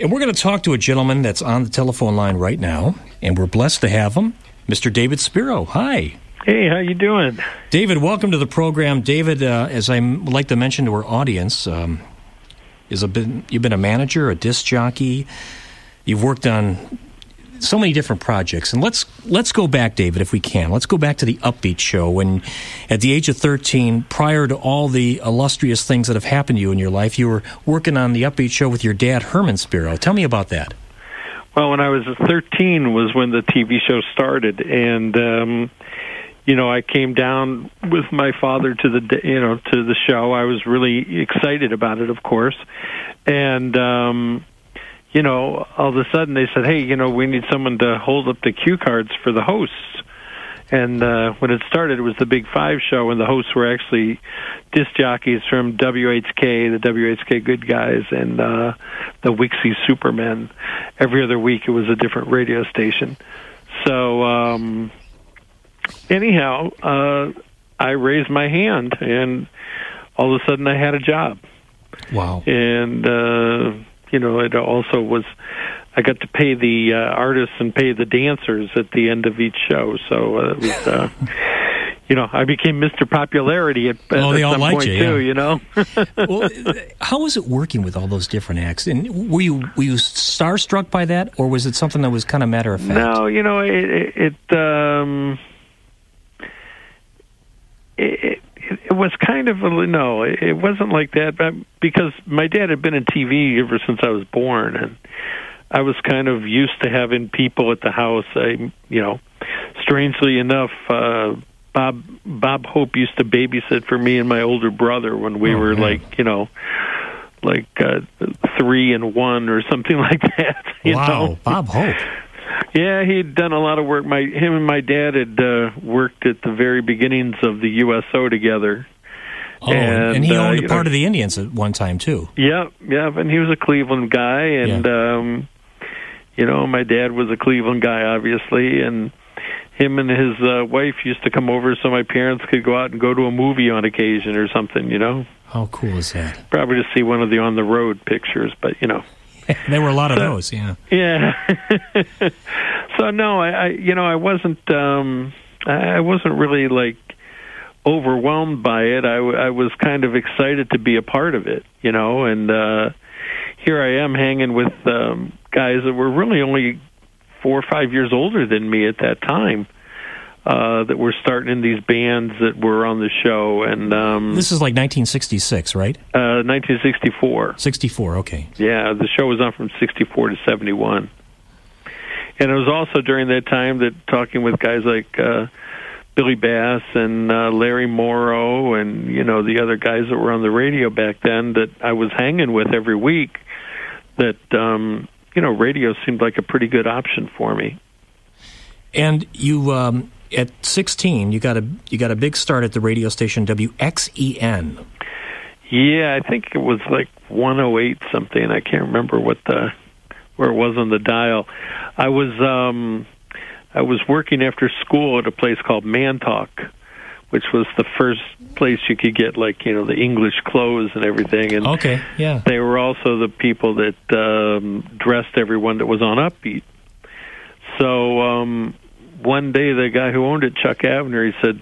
And we're going to talk to a gentleman that's on the telephone line right now, and we're blessed to have him, Mr. David Spero. Hi. Hey, how you doing? David, welcome to the program. David, as I like to mention to our audience, you've been a manager, a disc jockey. You've worked on so many different projects. And let's go back, David, if we can. Let's go back to the Upbeat show when, at the age of 13, prior to all the illustrious things that have happened to you in your life, you were working on the Upbeat show with your dad, Herman Spero. Tell me about that. Well, when I was 13 was when the TV show started, and I came down with my father to the show. I was really excited about it, of course, and all of a sudden they said, hey, we need someone to hold up the cue cards for the hosts. And when it started, it was the Big Five show, and the hosts were actually disc jockeys from WHK, the WHK Good Guys, and the Wixie Supermen. Every other week it was a different radio station. So anyhow, I raised my hand, and all of a sudden I had a job. Wow. And it also was, I got to pay the artists and pay the dancers at the end of each show. So it was, I became Mr. Popularity at some point too. Well, how was it working with all those different acts? And were you starstruck by that, or was it something that was kind of matter of fact? No, it was kind of it wasn't like that, but because my dad had been in TV ever since I was born, and I was kind of used to having people at the house. Strangely enough, Bob Hope used to babysit for me and my older brother when we were like 3 and 1 or something like that. Wow, Bob Hope. Yeah, he'd done a lot of work. Him and my dad had worked at the very beginnings of the USO together. Oh, and he owned a part of the Indians at one time, too. Yeah, and he was a Cleveland guy, and, my dad was a Cleveland guy, obviously, and him and his wife used to come over so my parents could go out and go to a movie on occasion or something, How cool is that? Probably to see one of the on-the-road pictures, but, There were a lot of those, yeah. Yeah. So no, I wasn't really like overwhelmed by it. I was kind of excited to be a part of it, and here I am hanging with guys that were really only 4 or 5 years older than me at that time. That were starting in these bands that were on the show, and this is like 1966, right? 1964. 64, okay. Yeah, the show was on from 64 to 71, and it was also during that time that talking with guys like Billy Bass and Larry Morrow, and the other guys that were on the radio back then that I was hanging with every week. That radio seemed like a pretty good option for me. And you. At 16, you got a big start at the radio station WXEN. Yeah, I think it was like 108 something. I can't remember where it was on the dial. I was working after school at a place called Man Talk, which was the first place you could get the English clothes and everything. And okay, yeah. They were also the people that dressed everyone that was on Upbeat. So one day the guy who owned it, Chuck Abner, he said,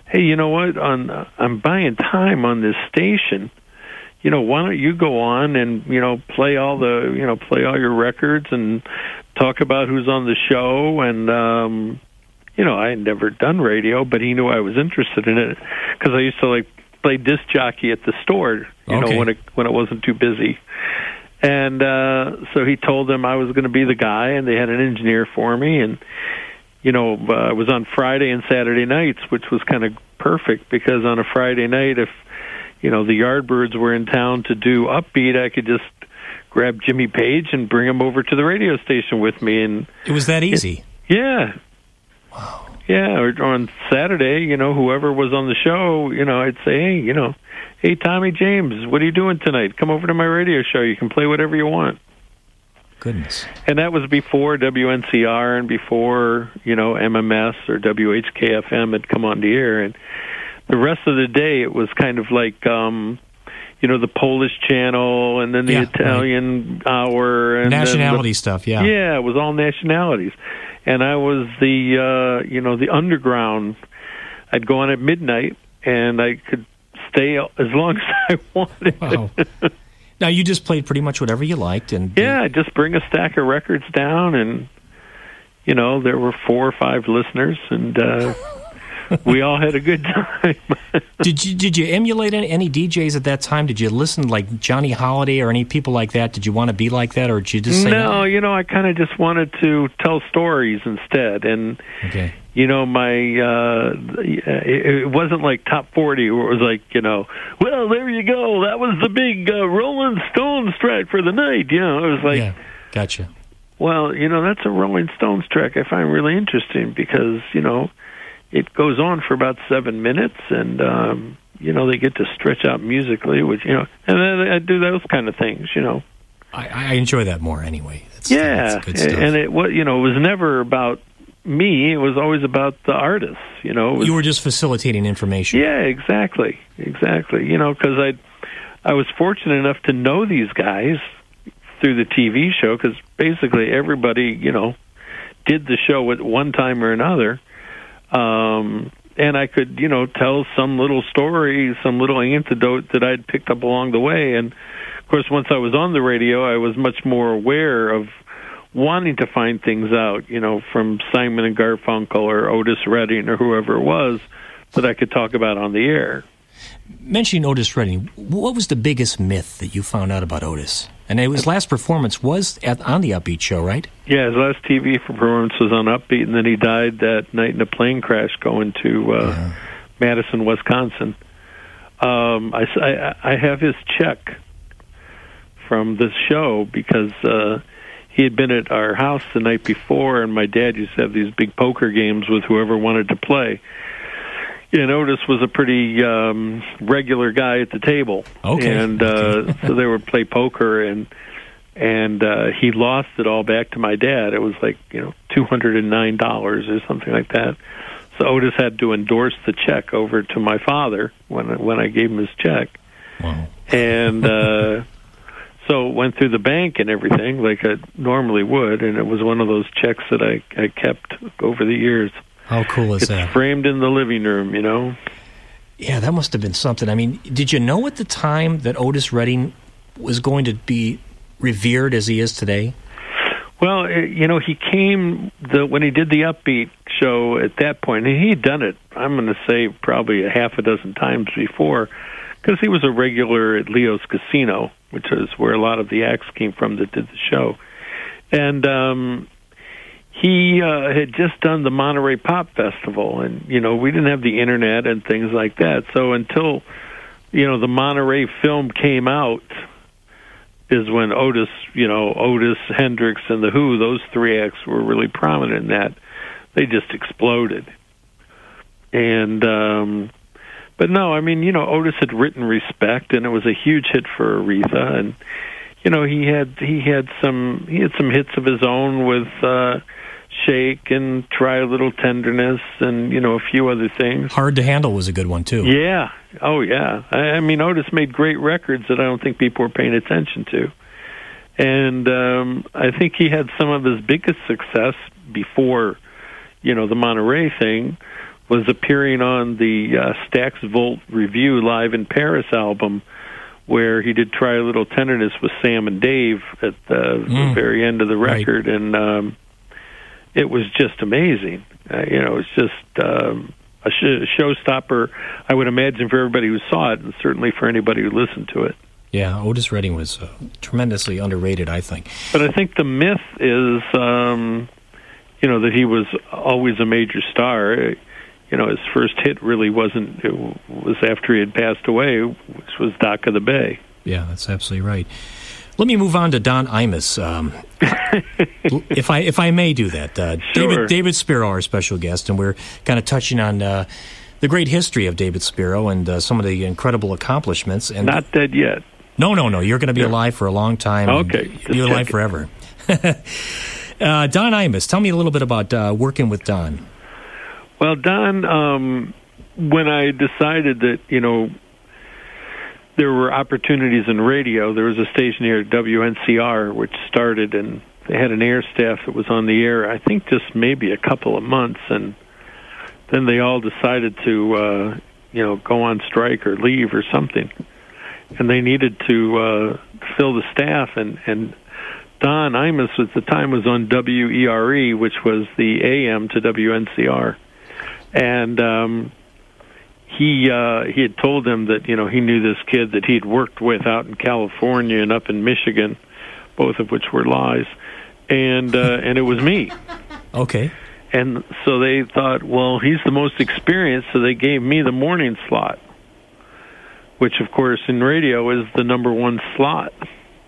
hey, you know what? I'm buying time on this station. Why don't you go on and play all your records and talk about who's on the show? And I had never done radio, but he knew I was interested in it because I used to play disc jockey at the store, when it wasn't too busy. And so he told them I was going to be the guy, and they had an engineer for me, and I was on Friday and Saturday nights, which was kind of perfect because on a Friday night, if, the Yardbirds were in town to do Upbeat, I could just grab Jimmy Page and bring him over to the radio station with me. And it was that easy? Yeah. Wow. Yeah, or on Saturday, whoever was on the show, I'd say, hey, Tommy James, what are you doing tonight? Come over to my radio show. You can play whatever you want. Goodness. And that was before WNCR and before, MMS or WHKFM had come on the air. And the rest of the day, it was kind of like, the Polish channel, and then the Italian hour, and nationality stuff. Yeah, it was all nationalities. And I was the underground. I'd go on at midnight, and I could stay as long as I wanted. Wow. Now, you just played pretty much whatever you liked. I'd just bring a stack of records down, and, there were 4 or 5 listeners, and we all had a good time. Did you emulate any DJs at that time? Did you listen to, like, Johnny Holiday or any people like that? Did you want to be like that, or did you just say no? I kind of just wanted to tell stories instead, and... Okay. It wasn't like Top 40 where it was like, well, there you go. That was the big Rolling Stones track for the night. It was like, yeah, gotcha. Well, that's a Rolling Stones track I find really interesting because, it goes on for about 7 minutes and, they get to stretch out musically, which, and then I do those kind of things, I enjoy that more anyway. That's good stuff. And it was never about me. It was always about the artists, You were just facilitating information. Yeah, exactly. Because I was fortunate enough to know these guys through the TV show, because basically everybody, did the show at one time or another. And I could, tell some little story, some little anecdote that I'd picked up along the way. And, of course, once I was on the radio, I was much more aware of wanting to find things out, from Simon and Garfunkel or Otis Redding or whoever it was that I could talk about on the air. Mentioning Otis Redding, what was the biggest myth that you found out about Otis? And his last performance was on the Upbeat show, right? Yeah, his last TV performance was on Upbeat, and then he died that night in a plane crash going to Madison, Wisconsin. I have his check from this show because he had been at our house the night before, and my dad used to have these big poker games with whoever wanted to play. And Otis was a pretty regular guy at the table. Okay. And so they would play poker, and he lost it all back to my dad. It was like, $209 or something like that. So Otis had to endorse the check over to my father when I gave him his check. Wow. And so it went through the bank and everything like I normally would, and it was one of those checks that I kept over the years. How cool is that? It's framed in the living room, Yeah, that must have been something. I mean, did you know at the time that Otis Redding was going to be revered as he is today? Well, he came when he did the Upbeat show at that point, and he'd done it, I'm going to say, probably a half a dozen times before, because he was a regular at Leo's Casino, which is where a lot of the acts came from that did the show. And he had just done the Monterey Pop Festival, and, we didn't have the internet and things like that. So until, the Monterey film came out is when Otis, Hendrix, and The Who, those 3 acts were really prominent in that. They just exploded. And, but no, I mean, Otis had written Respect, and it was a huge hit for Aretha, and, he had some hits of his own with, Shake and Try a Little Tenderness and, a few other things. Hard to Handle was a good one, too. Yeah. Oh, yeah. I mean, Otis made great records that I don't think people were paying attention to. And I think he had some of his biggest success before, the Monterey thing was appearing on the Stax Volt Review Live in Paris album, where he did Try a Little Tenderness with Sam and Dave at the very end of the record. Right. And it was just amazing. It was just a showstopper, I would imagine, for everybody who saw it, and certainly for anybody who listened to it. Yeah, Otis Redding was tremendously underrated, I think. But I think the myth is, that he was always a major star. His first hit really wasn't, it was after he had passed away, which was Dock of the Bay. Yeah, that's absolutely right. Let me move on to Don Imus, if I may do that. Sure. David Spero, our special guest, and we're kind of touching on the great history of David Spero and some of the incredible accomplishments. And not dead yet. No. You're going to be alive for a long time. Okay. You're alive forever. Don Imus, tell me a little bit about working with Don. Well, Don, when I decided that, there were opportunities in radio. There was a station here at WNCR which started, and they had an air staff that was on the air, I think just maybe a couple of months, and then they all decided to, go on strike or leave or something. And they needed to fill the staff, and Don Imus at the time was on WERE, which was the AM to WNCR. And he had told them that, he knew this kid that he'd worked with out in California and up in Michigan, both of which were lies. And it was me. Okay. And so they thought, well, he's the most experienced, so they gave me the morning slot, which, of course, in radio is the number one slot.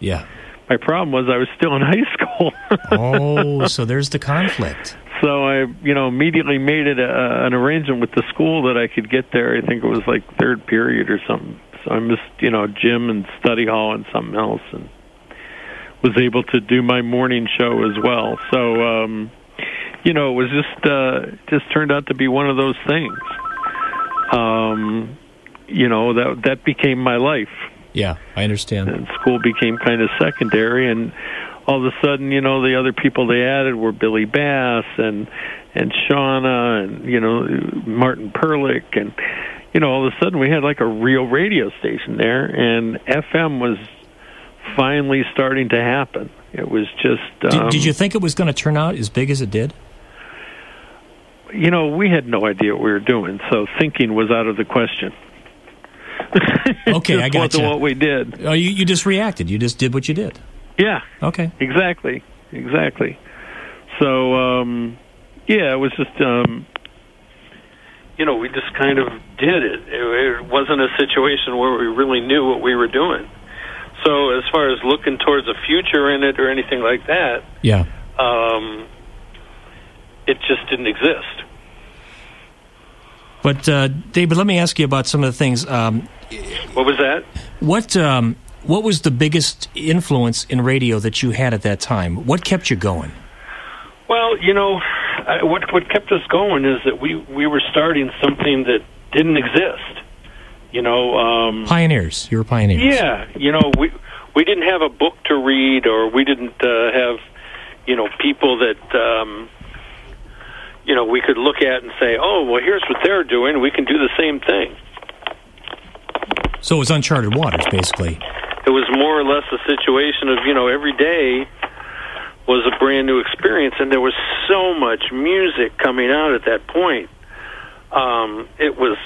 Yeah. My problem was I was still in high school. Oh, so there's the conflict. So I, immediately made it an arrangement with the school that I could get there. I think it was like third period or something. So I missed, gym and study hall and something else, and was able to do my morning show as well. So, it was just turned out to be one of those things. That became my life. Yeah, I understand. And school became kind of secondary, and all of a sudden, the other people they added were Billy Bass and Shauna and, Martin Perlick, and, all of a sudden we had like a real radio station there, and FM was finally starting to happen. It was just... Did you think it was going to turn out as big as it did? We had no idea what we were doing, so thinking was out of the question. Okay, I got you. What we did. Oh, you just reacted. You just did what you did. Yeah. Okay. Exactly. So, it was just, we just kind of did it. It wasn't a situation where we really knew what we were doing. So as far as looking towards a future in it or anything like that, yeah, it just didn't exist. But, David, let me ask you about some of the things. What was that? What was the biggest influence in radio that you had at that time? What kept you going? Well, what kept us going is that we were starting something that didn't exist. Pioneers. You were pioneers. Yeah. We didn't have a book to read, or we didn't have, people that, we could look at and say, oh, well, here's what they're doing. We can do the same thing. So it was uncharted waters, basically. It was more or less a situation of, every day was a brand new experience, and there was so much music coming out at that point. It was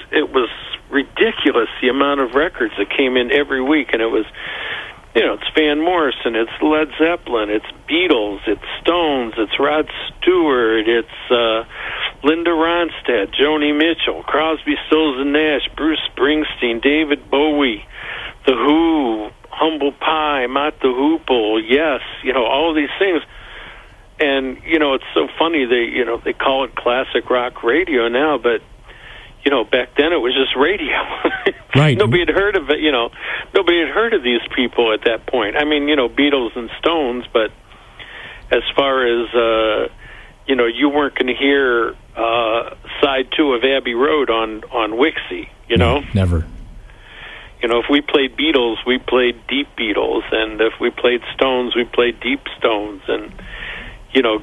ridiculous, the amount of records that came in every week, and it was, it's Van Morrison, it's Led Zeppelin, it's Beatles, it's Stones, it's Rod Stewart, it's Linda Ronstadt, Joni Mitchell, Crosby, Stills and Nash, Bruce Springsteen, David Bowie, The Who, Humble Pie, Mott the Hoople, Yes, all of these things. And, it's so funny, they call it classic rock radio now, but, back then it was just radio. Right. Nobody had heard of it, nobody had heard of these people at that point. I mean, Beatles and Stones, but as far as, you weren't going to hear side 2 of Abbey Road on Wixie, No, never. If we played Beatles, we played Deep Beatles, and if we played Stones, we played Deep Stones, and,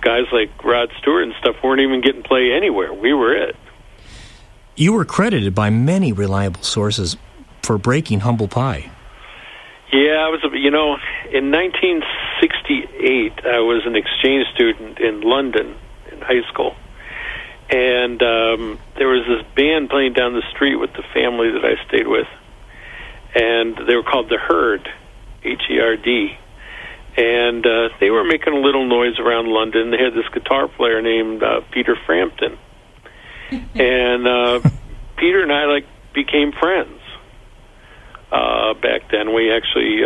guys like Rod Stewart and stuff weren't even getting played anywhere. We were it. You were credited by many reliable sources for breaking Humble Pie. Yeah, I was, in 1968, I was an exchange student in London in high school. And there was this band playing down the street with the family that I stayed with. And they were called The Herd, H-E-R-D. And they were making a little noise around London. They had this guitar player named Peter Frampton. And Peter and I, became friends. Back then, we actually,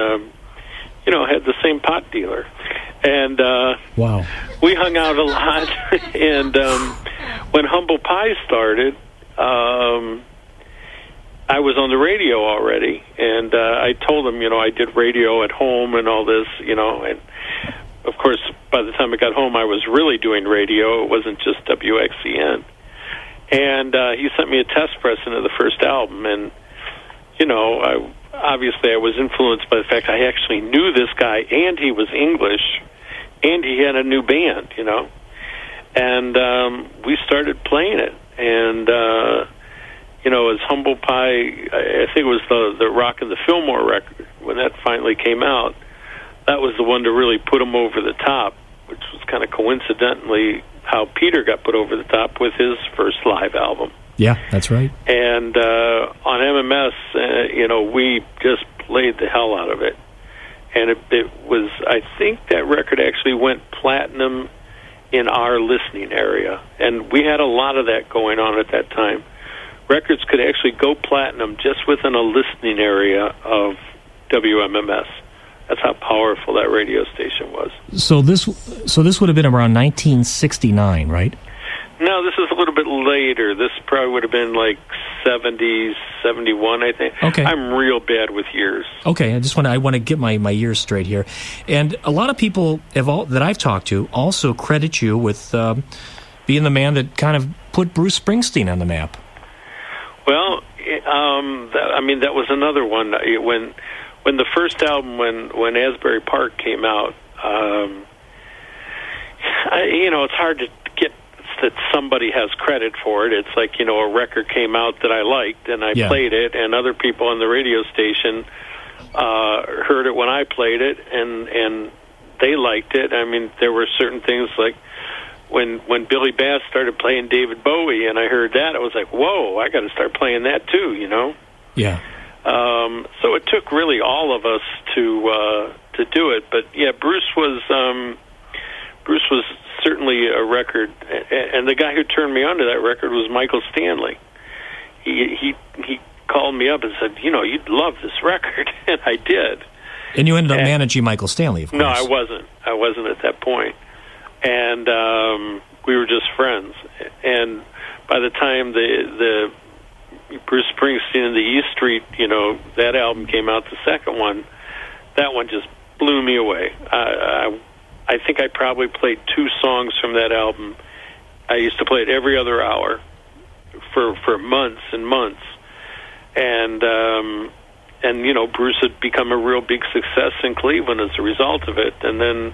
had the same pot dealer. And wow, we hung out a lot. And when Humble Pie started, I was on the radio already. And I told him, I did radio at home and all this, and of course, by the time I got home, I was really doing radio. It wasn't just WXCN. And he sent me a test pressing of the first album, and I obviously I was influenced by the fact I actually knew this guy, and he was English, and he had a new band, you know. And we started playing it, and you know, as Humble Pie, I think it was the Rock and the Fillmore record, when that finally came out, that was the one to really put him over the top, which was kind of coincidentally how Peter got put over the top with his first live album. Yeah, that's right. And on MMS, you know, we just played the hell out of it. And it was, I think that record actually went platinum in our listening area. And we had a lot of that going on at that time. Records could actually go platinum just within a listening area of WMMS. That's how powerful that radio station was. So this would have been around 1969, right? No, this is a little bit later. This probably would have been like 70, 71, I think. Okay. I'm real bad with years. Okay, I want to get my years straight here. And a lot of people that I've talked to also credit you with being the man that kind of put Bruce Springsteen on the map. Well, that was another one. When the first album, when Asbury Park came out, it's hard to get that somebody has credit for it. It's like, you know, a record came out that I liked, and I played it, and other people on the radio station heard it when I played it, and they liked it. I mean, there were certain things like when Billy Bass started playing David Bowie, and I heard that, I was like, whoa, I got to start playing that too, you know? Yeah. So it took really all of us to do it. But yeah, Bruce was certainly a record, and the guy who turned me on to that record was Michael Stanley. He called me up and said, you know, you'd love this record, and I did. And you ended up managing Michael Stanley, of course. No, I wasn't at that point. And we were just friends. And by the time the Bruce Springsteen and the E Street, you know, that album came out, the second one, that one just blew me away. I think I probably played 2 songs from that album. I used to play it every other hour for months and months. And you know, Bruce had become a real big success in Cleveland as a result of it. And then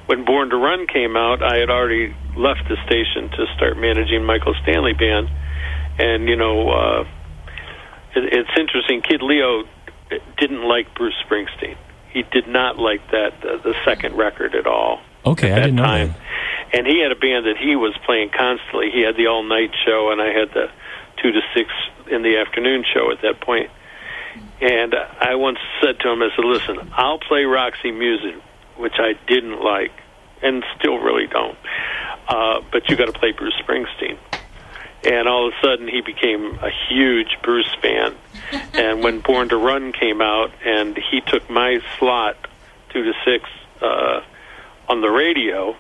when Born to Run came out, I had already left the station to start managing Michael Stanley Band. And, you know, it's interesting. Kid Leo didn't like Bruce Springsteen. He did not like the second record at all. Okay, I didn't know that. And he had a band that he was playing constantly. He had the all-night show, and I had the 2 to 6 in the afternoon show at that point. And I once said to him, I said, listen, I'll play Roxy Music, which I didn't like, and still really don't. But you got to play Bruce Springsteen. And all of a sudden, he became a huge Bruce fan. And when Born to Run came out, and he took my slot 2 to 6 on the radio,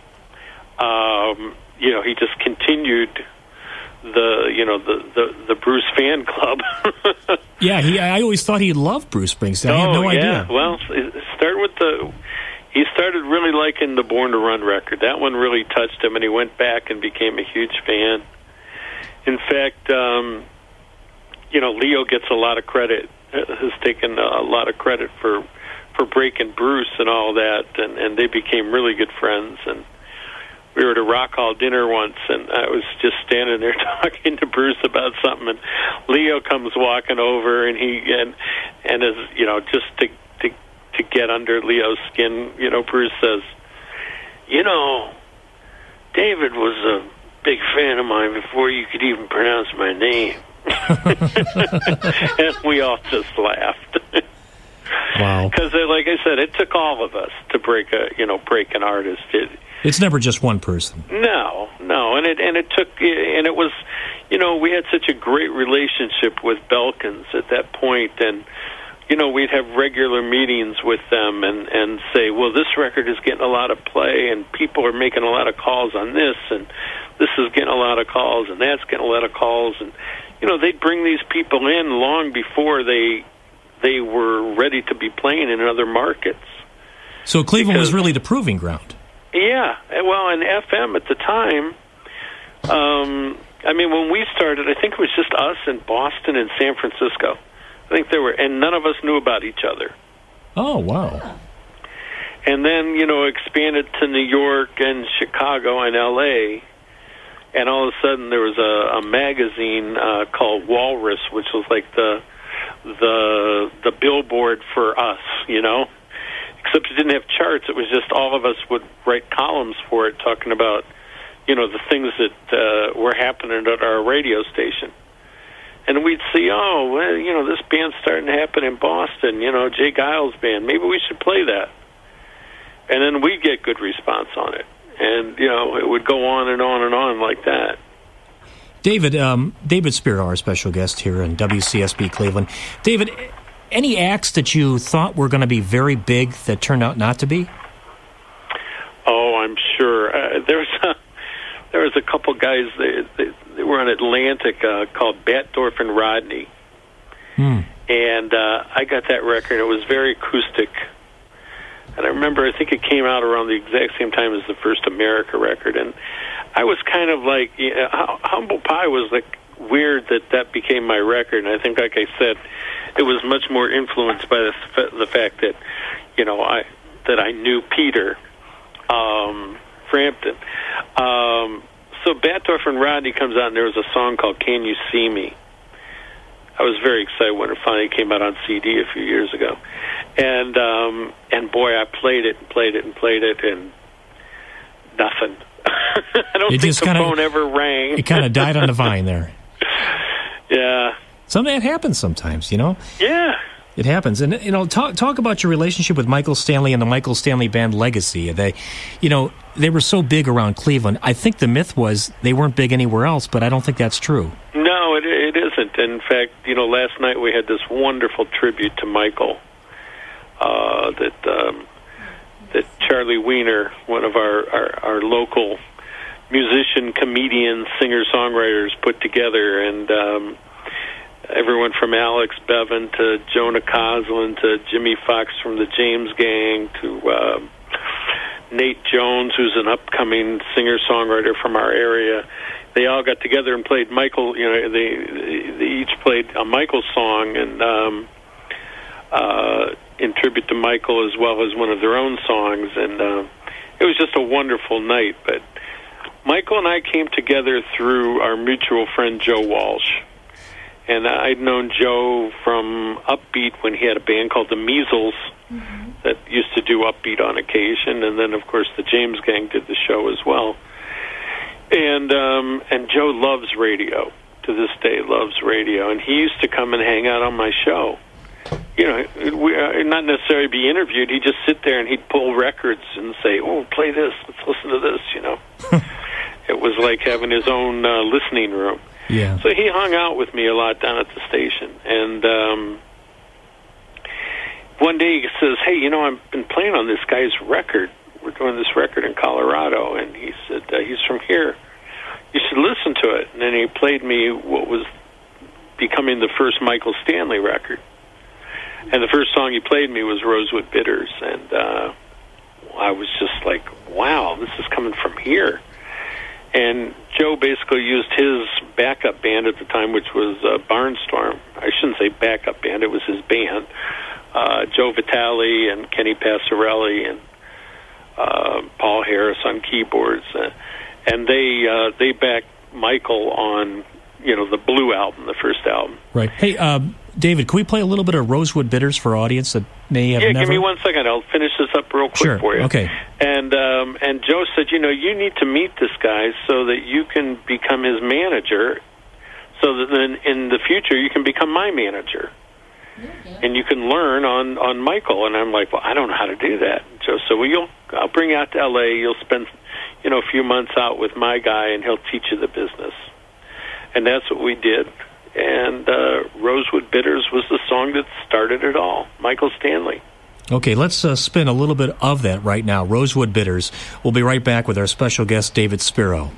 you know, he just continued the Bruce fan club. Yeah, I always thought he loved Bruce Springsteen. I had no idea. Well, he started really liking the Born to Run record. That one really touched him, and he went back and became a huge fan. In fact, you know, Leo gets a lot of credit, has taken a lot of credit for breaking Bruce and all that, and they became really good friends. And we were at a Rock Hall dinner once, and I was just standing there talking to Bruce about something, and Leo comes walking over, and and as you know, just to get under Leo's skin, you know, Bruce says, you know, David was a big fan of mine before you could even pronounce my name. And we all just laughed. Wow. Because, like I said, it took all of us to break an artist. It's never just one person. No, and it was, you know, we had such a great relationship with Belkins at that point, and you know, we'd have regular meetings with them and say, well, this record is getting a lot of play, and people are making a lot of calls on this, and this is getting a lot of calls, and that's getting a lot of calls, and you know, they'd bring these people in long before they were ready to be playing in other markets. So Cleveland was really the proving ground. Yeah, well, and FM at the time, I mean, when we started, I think it was just us in Boston and San Francisco. I think there were, and none of us knew about each other. Oh, wow. And then, expanded to New York and Chicago and L.A., and all of a sudden there was a magazine called Walrus, which was like the billboard for us, Except it didn't have charts. It was just all of us would write columns for it talking about, the things that were happening at our radio station. And we'd see, this band's starting to happen in Boston, Jay Giles' band. Maybe we should play that. And then we'd get good response on it. And, it would go on and on and on like that. David Spero, our special guest here in WCSB Cleveland. David, any acts that you thought were going to be very big that turned out not to be? Oh, I'm sure. There was a couple guys, they were on Atlantic called Batdorf and Rodney. And I got that record. It was very acoustic. And I remember, I think it came out around the exact same time as the first America record. And I was kind of like, Humble Pie was like weird that became my record. And I think, like I said, it was much more influenced by the fact that, I knew Peter Frampton. So Batdorf and Rodney comes out, and there was a song called Can You See Me? I was very excited when it finally came out on CD a few years ago. And boy, I played it, and nothing. I don't think the phone ever rang. It kind of died on the vine there. Yeah. Something that happens sometimes, Yeah. It happens. And, talk about your relationship with Michael Stanley and the Michael Stanley Band legacy. They were so big around Cleveland. I think the myth was they weren't big anywhere else, but I don't think that's true. No, it isn't. In fact, last night we had this wonderful tribute to Michael that Charlie Wiener, one of our local musician, comedian, singer-songwriters, put together, and everyone from Alex Bevan to Jonah Coslin to Jimmy Fox from the James Gang to Nate Jones, who's an upcoming singer-songwriter from our area. They all got together and played Michael. They each played a Michael song and in tribute to Michael, as well as one of their own songs. And it was just a wonderful night. But Michael and I came together through our mutual friend Joe Walsh. And I'd known Joe from Upbeat when he had a band called the Measles that used to do Upbeat on occasion. And then, of course, the James Gang did the show as well. And Joe loves radio, to this day loves radio. And he used to come and hang out on my show. Not necessarily be interviewed. He'd just sit there and he'd pull records and say, play this, let's listen to this, It was like having his own listening room. Yeah. So he hung out with me a lot down at the station. And one day he says, hey, I've been playing on this guy's record. We're doing this record in Colorado. And he said, he's from here. You should listen to it. And then he played me what was becoming the first Michael Stanley record. And the first song he played me was Rosewood Bitters. And I was just like, wow, this is coming from here. And Joe basically used his backup band at the time, which was Barnstorm. I shouldn't say backup band, it was his band. Joe Vitale and Kenny Passarelli and Paul Harris on keyboards. And they backed Michael on, the Blue album, the first album. Right. Hey, David, can we play a little bit of Rosewood Bitters for our audience that may have never... give me 1 second. I'll finish this up real quick for you. Okay. And Joe said, you need to meet this guy so that you can become his manager, so that then in the future you can become my manager. Okay. And you can learn on Michael. And I'm like, well, I don't know how to do that. Joe said, well, I'll bring you out to L.A. You'll spend, a few months out with my guy, and he'll teach you the business. And that's what we did. And Rosewood Bitters was the song that started it all, Michael Stanley. Okay, let's spin a little bit of that right now, Rosewood Bitters. We'll be right back with our special guest, David Spero.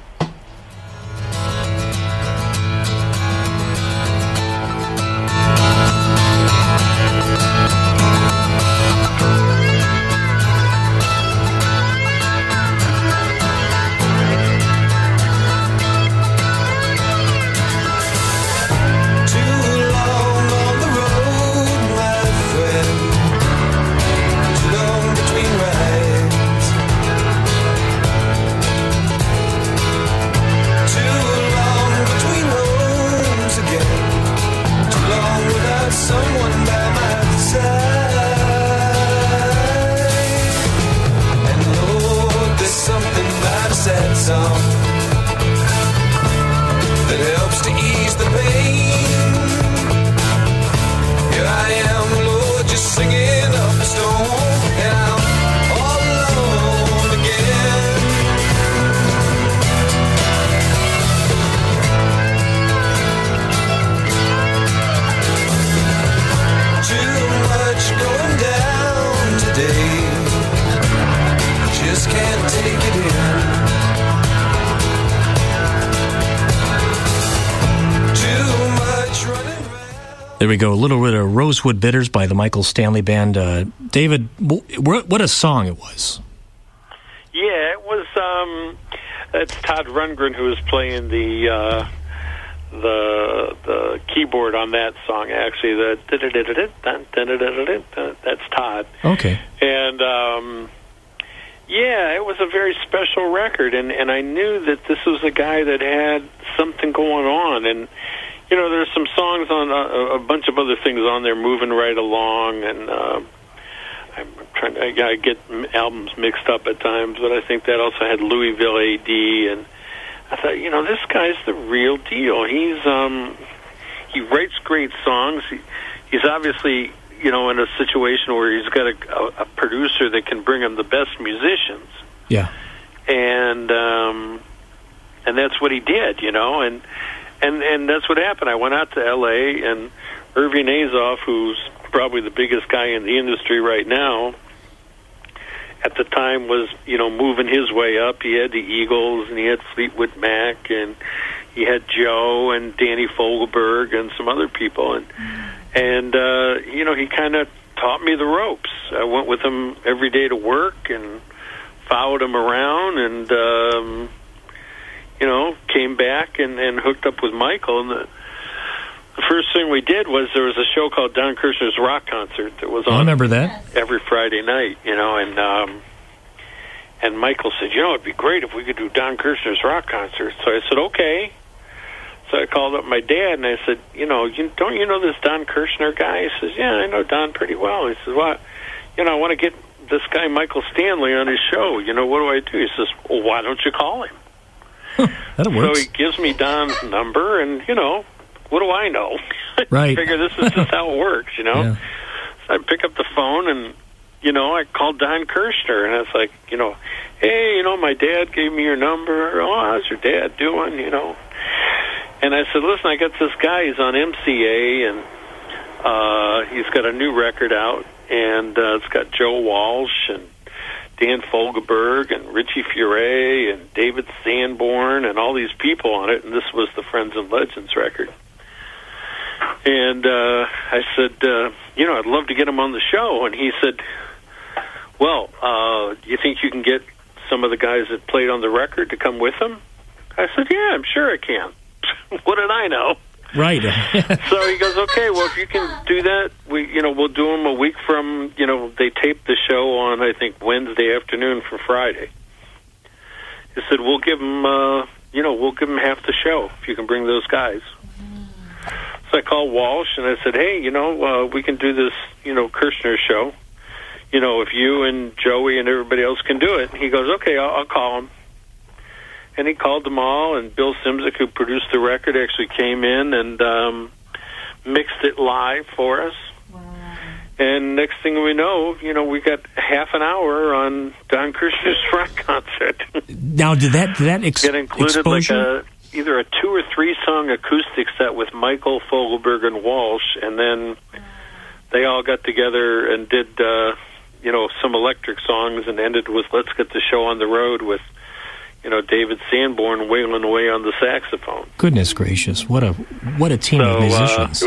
Too long on the road. There we go. A little bit of Rosewood Bitters by the Michael Stanley Band. David, what a song it was. Yeah, it was. It's Todd Rundgren who was playing the keyboard on that song. Actually, that's Todd. Okay. And yeah, it was a very special record, and I knew that this was a guy that had something going on. And you know, there's some songs on a bunch of other things on there, Moving Right Along, and I'm trying to, I get albums mixed up at times, but I think that also had Louisville A.D., and I thought, you know, this guy's the real deal. He writes great songs. He's obviously, you know, in a situation where he's got a producer that can bring him the best musicians. Yeah. And that's what he did, you know, and that's what happened. I went out to L.A., and Irving Azoff, who's probably the biggest guy in the industry right now, at the time was, you know, moving his way up. He had the Eagles, and he had Fleetwood Mac, and he had Joe and Danny Fogelberg and some other people. And you know, he kind of taught me the ropes. I went with him every day to work and followed him around, and you know, came back and hooked up with Michael. And the first thing we did was there was a show called Don Kirshner's Rock Concert that was on. I remember that. Every Friday night, you know, and Michael said, you know, it'd be great if we could do Don Kirshner's Rock Concert. So I said, okay. So I called up my dad, and I said, you know, don't you know this Don Kirshner guy? He says, yeah, I know Don pretty well. He says, well, you know, I want to get this guy Michael Stanley on his show. You know, what do I do? He says, well, why don't you call him? That works. So he gives me Don's number, and, you know, what do I know? Right. I figure this is just how it works, you know? Yeah. So I pick up the phone, and, you know, I called Don Kirshner, and I was like, you know, hey, you know, my dad gave me your number. Oh, how's your dad doing, you know? And I said, listen, I got this guy. He's on MCA, and he's got a new record out, and it's got Joe Walsh and Dan Fogelberg and Richie Furay and David Sanborn and all these people on it, and this was the Friends and Legends record. And I said, you know, I'd love to get him on the show. And he said, well, you think you can get some of the guys that played on the record to come with him? I said, yeah, I'm sure I can. What did I know? Right. So he goes, okay, well, if you can do that, we'll do them a week from, you know, they taped the show on, I think, Wednesday afternoon for Friday. He said, we'll give them half the show if you can bring those guys. So I called Walsh, and I said, hey, you know, we can do this, you know, Kirshner show. You know, if you and Joey and everybody else can do it. He goes, okay, I'll call him. And he called them all, and Bill Simzik, who produced the record, actually came in and mixed it live for us. Wow. And next thing we know, you know, we got half an hour on Don Kirshner's Rock Concert. Now, did that it included exposure? Like either a 2 or 3 song acoustic set with Michael, Fogelberg, and Walsh, and then they all got together and did, you know, some electric songs, and ended with "Let's Get the Show on the Road" with, you know, David Sanborn wailing away on the saxophone. Goodness gracious, what a team of musicians!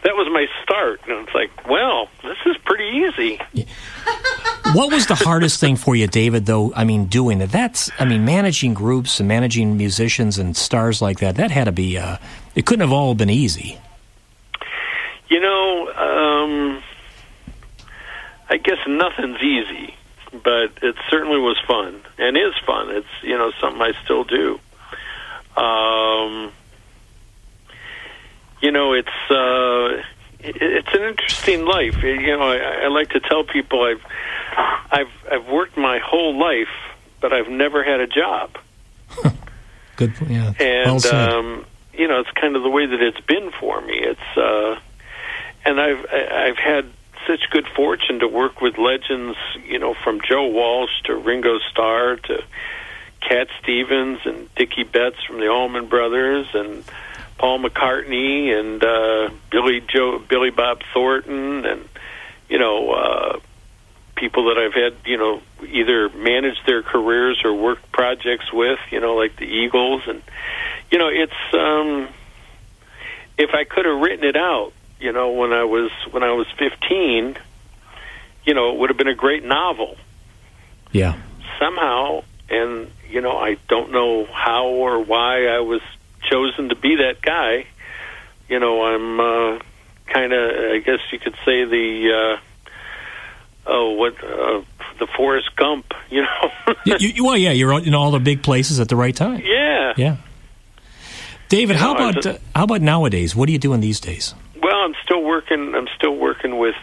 That was my start, and it's like, well, this is pretty easy. Yeah. What was the hardest thing for you, David? Though, I mean, doing that. Managing groups and managing musicians and stars like that. That had to be. It couldn't have all been easy. You know, I guess nothing's easy. But it certainly was fun, and is fun. It's, you know, something I still do. You know, it's an interesting life. You know, I like to tell people I've worked my whole life, but I've never had a job. Good, yeah. And well said. You know, it's kind of the way that it's been for me. It's and I've had such good fortune to work with legends, you know, from Joe Walsh to Ringo Starr to Cat Stevens and Dickie Betts from the Allman Brothers and Paul McCartney and Billy Bob Thornton and, you know, people that I've had, you know, either managed their careers or worked projects with, you know, like the Eagles. And, you know, if I could have written it out, when I was 15, it would have been a great novel. Yeah. Somehow, and I don't know how or why I was chosen to be that guy. I'm kind of, I guess you could say the Forrest Gump. Well, yeah, you're in all the big places at the right time. Yeah. Yeah. David, how about nowadays? What are you doing these days? Well, I'm still working with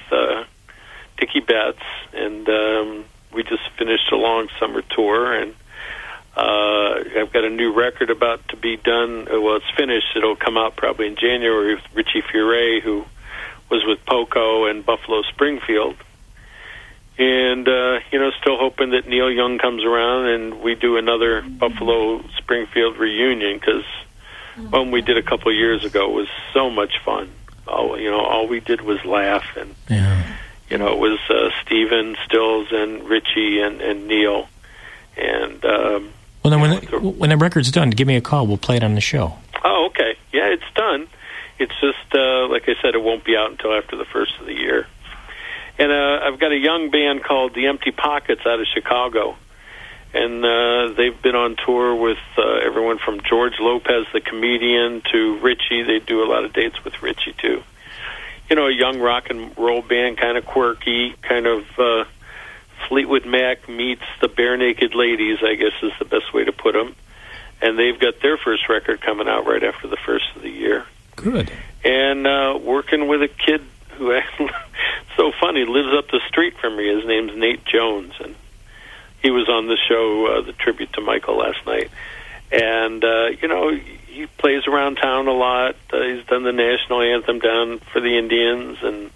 Dickie Betts, and we just finished a long summer tour, and I've got a new record about to be done. Well, it's finished. It'll come out probably in January with Richie Furay, who was with Poco and Buffalo Springfield. And, still hoping that Neil Young comes around and we do another Buffalo Springfield reunion, because one we did a couple of years ago was so much fun. All we did was laugh, and it was Steven Stills and Richie and Neil. And well, then when the record's done, give me a call. We'll play it on the show. Oh, okay. Yeah, it's done. It's just like I said, it won't be out until after the first of the year. And I've got a young band called the Empty Pockets out of Chicago. And they've been on tour with everyone from George Lopez, the comedian, to Richie. They do a lot of dates with Richie, too. A young rock and roll band, kind of quirky, kind of Fleetwood Mac meets the Bare Naked Ladies, I guess is the best way to put them. And they've got their first record coming out right after the first of the year. Good. And working with a kid who, so funny, lives up the street from me. His name's Nate Jones, and he was on the show, the tribute to Michael last night. And, he plays around town a lot. He's done the national anthem down for the Indians, and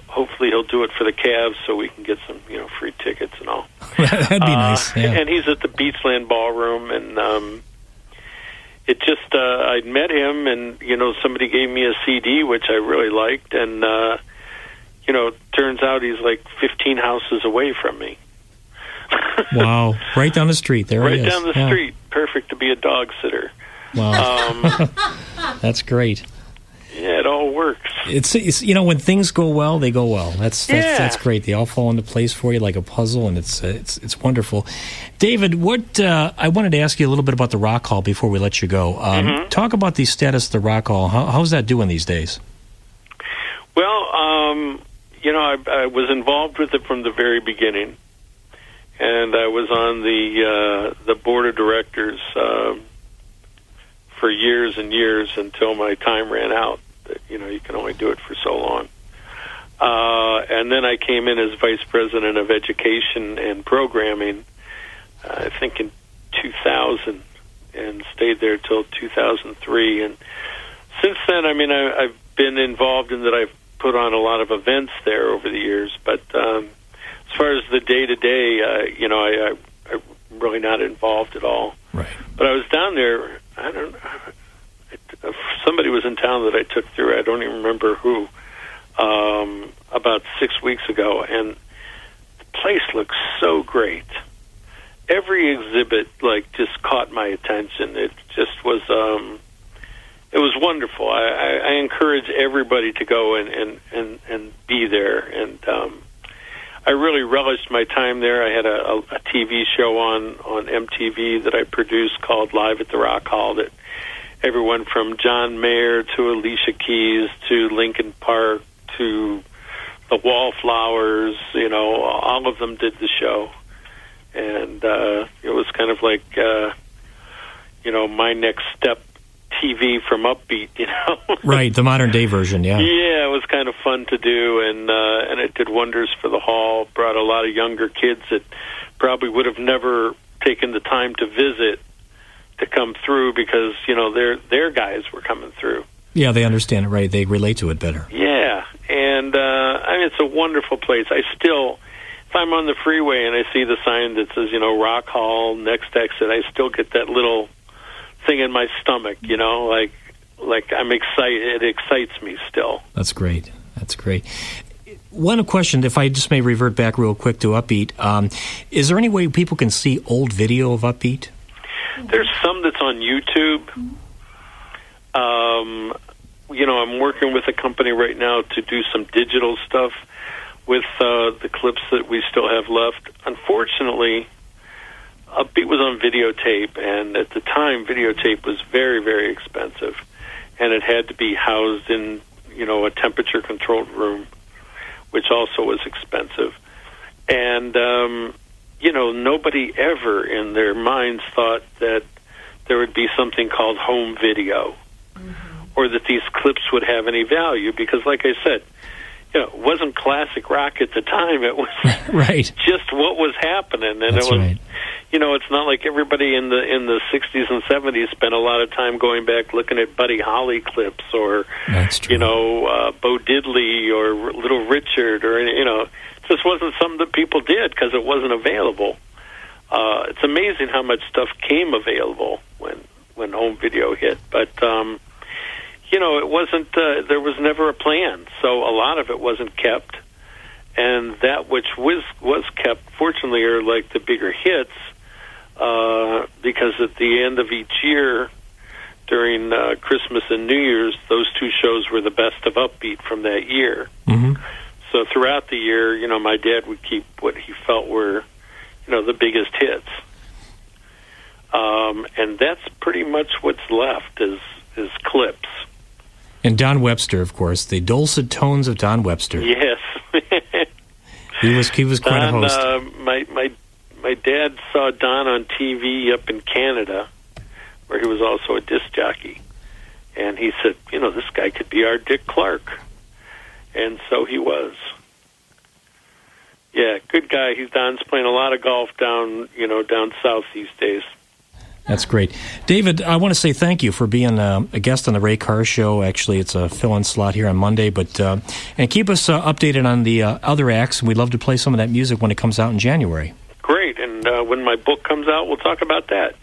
hopefully he'll do it for the Cavs so we can get some, free tickets and all. That'd be nice, yeah. And he's at the Beachland Ballroom, and it just, I'd met him, and, somebody gave me a CD, which I really liked, and, turns out he's like 15 houses away from me. Wow. Right down the street. There he is. Right down the street. Perfect to be a dog sitter. Wow. That's great. Yeah, it all works. It's when things go well, they go well. That's great. They all fall into place for you like a puzzle, and it's wonderful. David, what I wanted to ask you a little bit about the Rock Hall before we let you go. Talk about the status of the Rock Hall. How's that doing these days? Well, I was involved with it from the very beginning, and I was on the board of directors for years and years until my time ran out. You can only do it for so long. And then I came in as vice president of education and programming, I think in 2000, and stayed there till 2003. And since then, I've been involved in that. I've put on a lot of events there over the years. But as far as the day-to-day, I'm really not involved at all. Right. But I was down there, somebody was in town that I took through, I don't even remember who, about 6 weeks ago, and the place looks so great. Every exhibit, just caught my attention. It just was, it was wonderful. I encourage everybody to go and be there, and I really relished my time there. I had a TV show on MTV that I produced called Live at the Rock Hall, that everyone from John Mayer to Alicia Keys to Linkin Park to the Wallflowers, all of them did the show. And it was kind of like, my next step TV from Upbeat, Right, the modern day version, yeah. Yeah, it was kind of fun to do, and it did wonders for the hall. Brought a lot of younger kids that probably would have never taken the time to visit to come through, because their guys were coming through. Yeah, they understand it, right? They relate to it better. Yeah, and it's a wonderful place. I still, if I'm on the freeway and I see the sign that says Rock Hall, next exit, I still get that little thing in my stomach, like I'm excited. It excites me still. That's great. One question, if I just may revert back real quick to Upbeat, is there any way people can see old video of Upbeat? There's some that's on YouTube. I'm working with a company right now to do some digital stuff with the clips that we still have left. Unfortunately, a beat was on videotape, and at the time, videotape was very, very expensive, and it had to be housed in, a temperature-controlled room, which also was expensive. And, nobody ever in their minds thought that there would be something called home video, or that these clips would have any value, because, like I said, it wasn't classic rock at the time. It was right. Just what was happening, and That's it was, right. It's not like everybody in the 60s and 70s spent a lot of time going back looking at Buddy Holly clips, or That's true. Bo Diddley or Little Richard, or it just wasn't something that people did because it wasn't available. It's amazing how much stuff came available when home video hit, but it wasn't. There was never a plan, so a lot of it wasn't kept, and that which was kept, fortunately, are like the bigger hits, because at the end of each year, during Christmas and New Year's, those two shows were the best of Upbeat from that year. Mm-hmm. So throughout the year, my dad would keep what he felt were, the biggest hits, and that's pretty much what's left is clips. And Don Webster, of course, the dulcet tones of Don Webster. Yes. He was quite a host. My dad saw Don on TV up in Canada, where he was also a disc jockey, and he said, this guy could be our Dick Clark, and so he was. Yeah, good guy. Don's playing a lot of golf down south these days. That's great. David, I want to say thank you for being a guest on the Ray Carr Show. Actually, it's a fill-in slot here on Monday, but and keep us updated on the other acts. We'd love to play some of that music when it comes out in January. Great, and when my book comes out, we'll talk about that.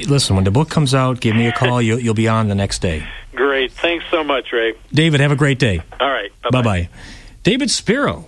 Listen, when the book comes out, give me a call. You'll be on the next day. Great. Thanks so much, Ray. David, have a great day. All right. Bye-bye. Bye-bye. David Spero.